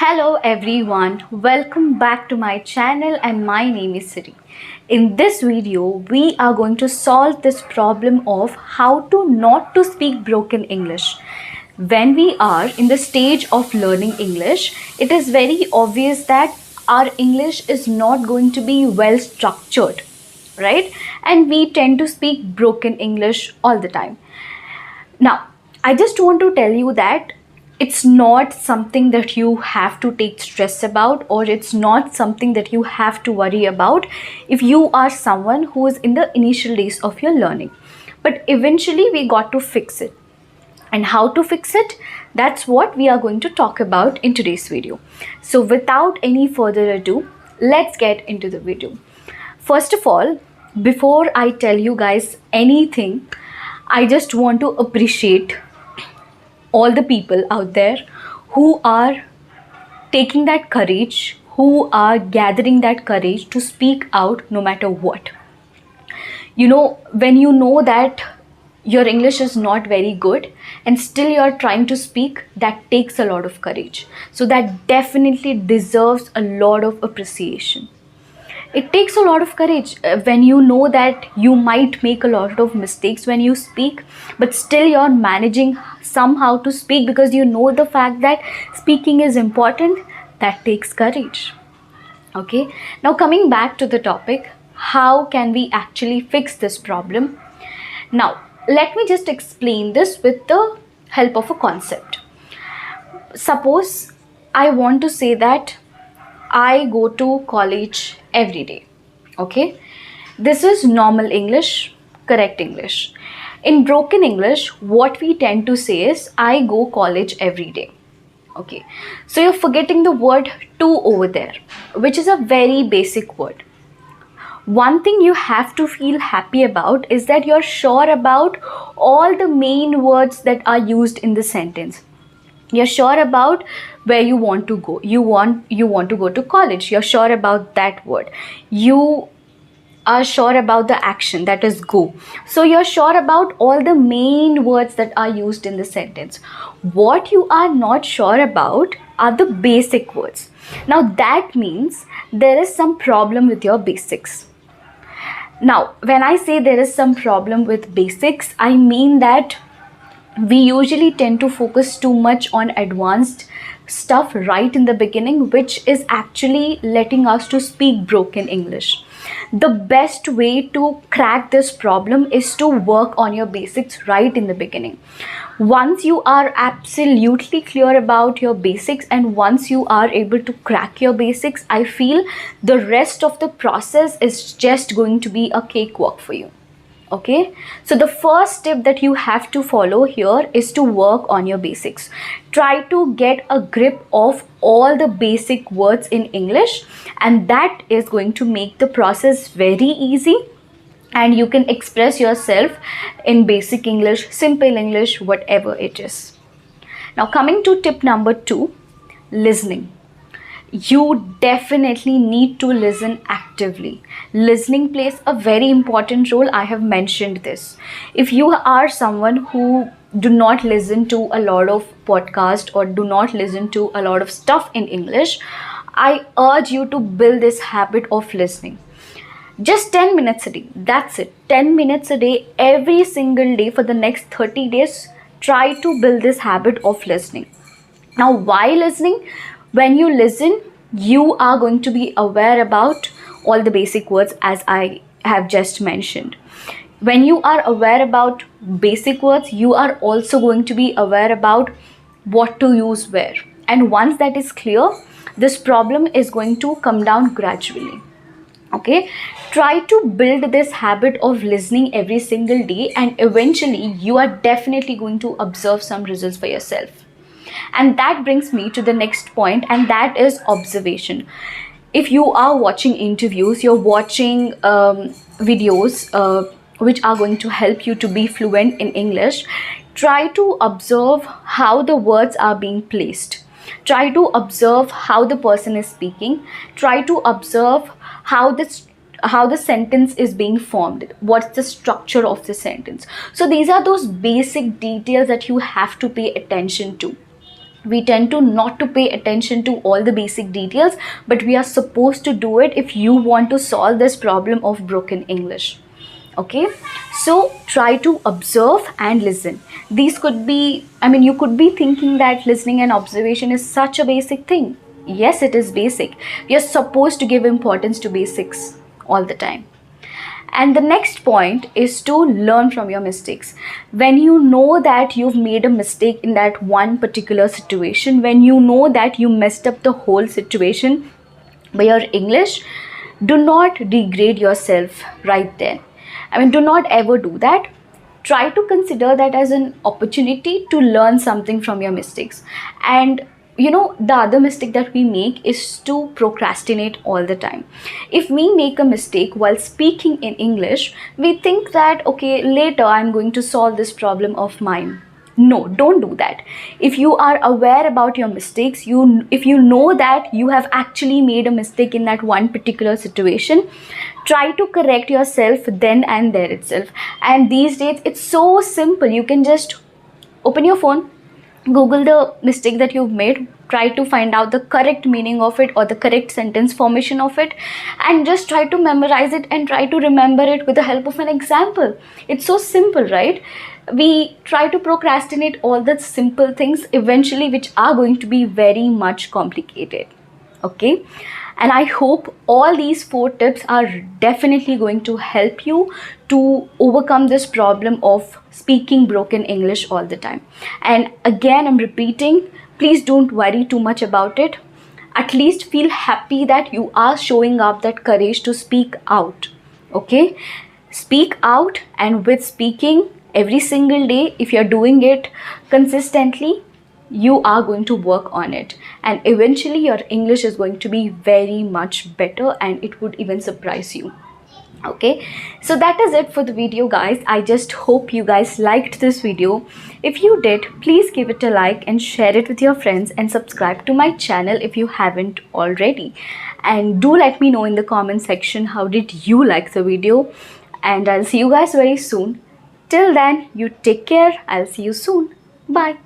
Hello everyone, welcome back to my channel and my name is Siri. In this video, we are going to solve this problem of how to not to speak broken English. When we are in the stage of learning English, it is very obvious that our English is not going to be well structured, right? And we tend to speak broken English all the time. Now, I just want to tell you that it's not something that you have to take stress about, or it's not something that you have to worry about if you are someone who is in the initial days of your learning. But eventually we got to fix it. And how to fix it? That's what we are going to talk about in today's video. So without any further ado, let's get into the video. First of all, before I tell you guys anything, I just want to appreciate all the people out there who are taking that courage, who are gathering that courage to speak out no matter what. You know, when you know that your English is not very good and still you're trying to speak, that takes a lot of courage. So that definitely deserves a lot of appreciation. It takes a lot of courage when you know that you might make a lot of mistakes when you speak, but still you're managing somehow to speak because you know the fact that speaking is important. That takes courage. Okay, now coming back to the topic, how can we actually fix this problem? Now, let me just explain this with the help of a concept. Suppose I want to say that I go to college every day. Okay, this is normal English, correct English. In broken English, what we tend to say is I go college every day. Okay, so you're forgetting the word to over there, which is a very basic word. One thing you have to feel happy about is that you're sure about all the main words that are used in the sentence. You're sure about where you want to go. You want to go to college. You're sure about that word. You are sure about the action, that is go. So you're sure about all the main words that are used in the sentence. What you are not sure about are the basic words. Now that means there is some problem with your basics. Now, when I say there is some problem with basics, I mean that we usually tend to focus too much on advanced stuff right in the beginning, which is actually letting us to speak broken English. The best way to crack this problem is to work on your basics right in the beginning. Once you are absolutely clear about your basics and once you are able to crack your basics, I feel the rest of the process is just going to be a cakewalk for you. Okay, so the first step that you have to follow here is to work on your basics. Try to get a grip of all the basic words in English, and that is going to make the process very easy, and you can express yourself in basic English, simple English, whatever it is. Now coming to tip number 2, listening. You definitely need to listen actively. Listening plays a very important role. I have mentioned this. If you are someone who do not listen to a lot of podcasts or do not listen to a lot of stuff in English, I urge you to build this habit of listening. Just 10 minutes a day. That's it. 10 minutes a day, every single day for the next 30 days. Try to build this habit of listening. Now, why listening? When you listen, you are going to be aware about all the basic words as I have just mentioned. When you are aware about basic words, you are also going to be aware about what to use where. And once that is clear, this problem is going to come down gradually. Okay, try to build this habit of listening every single day, and eventually you are definitely going to observe some results for yourself. And that brings me to the next point, and that is observation. If you are watching interviews, you're watching videos which are going to help you to be fluent in English, try to observe how the words are being placed. Try to observe how the person is speaking. Try to observe how the sentence is being formed. What's the structure of the sentence? So these are those basic details that you have to pay attention to. we tend to not to pay attention to all the basic details, but we are supposed to do it if you want to solve this problem of broken English. Okay, so try to observe and listen. These could be, you could be thinking that listening and observation is such a basic thing. Yes, it is basic. We are supposed to give importance to basics all the time. And the next point is to learn from your mistakes. When you know that you've made a mistake in that one particular situation, when you know that you messed up the whole situation by your English, do not degrade yourself right then. Do not ever do that. Try to consider that as an opportunity to learn something from your mistakes. And the other mistake that we make is to procrastinate all the time. If we make a mistake while speaking in English, we think that, okay, later I'm going to solve this problem of mine. No, don't do that. If you are aware about your mistakes, if you know that you have actually made a mistake in that one particular situation, try to correct yourself then and there itself. And these days it's so simple. You can just open your phone, Google the mistake that you've made, try to find out the correct meaning of it or the correct sentence formation of it, and just try to memorize it and try to remember it with the help of an example. It's so simple, right? We try to procrastinate all the simple things eventually, which are going to be very much complicated. Okay, and I hope all these 4 tips are definitely going to help you to overcome this problem of speaking broken English all the time. And again, I'm repeating, please don't worry too much about it. At least feel happy that you are showing up that courage to speak out. Okay, speak out, and with speaking every single day, if you're doing it consistently, you are going to work on it, and eventually your English is going to be very much better, and it would even surprise you. Okay, so that is it for the video, guys. I just hope you guys liked this video. If you did, please give it a like and share it with your friends, and subscribe to my channel if you haven't already. And do let me know in the comment section how did you like the video, and I'll see you guys very soon. Till then, you take care. I'll see you soon. Bye.